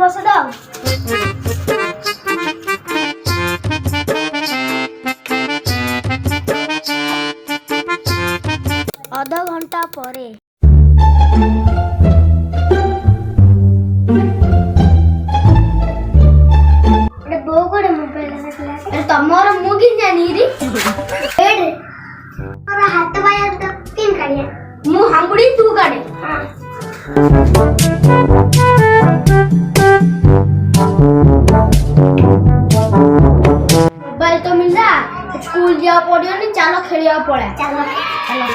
बस दाओ आधा घंटा परे तमर मुगी जानी री एड और हाथ बाया तो किन काढिया मु हांगुडी तू काढे मोबाइल तो मिला स्कूल जा पड़ियो नि चलो खेलिया पड़े चलो चलो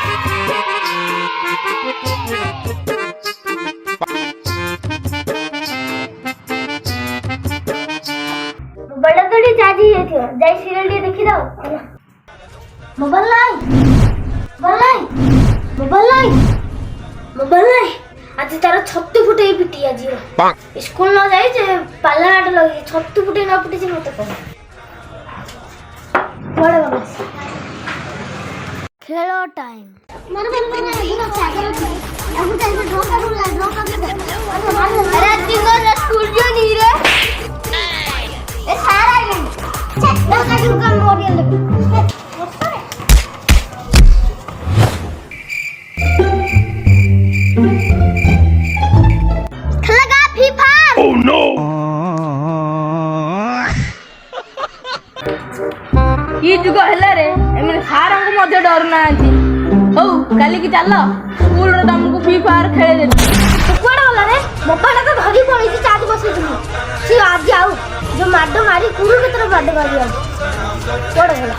बड़ा थोड़ी चाची है थियो जाई सीरियल डी देखि दाओ मोबाइल लाई आज तारा छत्तु फुटे पिटी आज स्कूल न जाई जे पाला हाट लगी छत्तु फुटे न पिटी जे मते कह बड़ा बाबा खेलो टाइम अरे तिंगो स्कूल जो नहीं रे ए सारा गेम चल का दुकान मोरियल लगे खेलगा फीफा ओह नो ये जुग हला रे एमने सारा को मध्य डर ना आंती हो काली की चल स्कूल रे तुमको फ्री फायर खेले दे कोड़ा वाला रे मोबाइल तो धरी पड़ी थी चार्ज बसे थी सी आज आऊ जो माडो मारी कुरु के तरफ माडो मारी आ कोड़ा वाला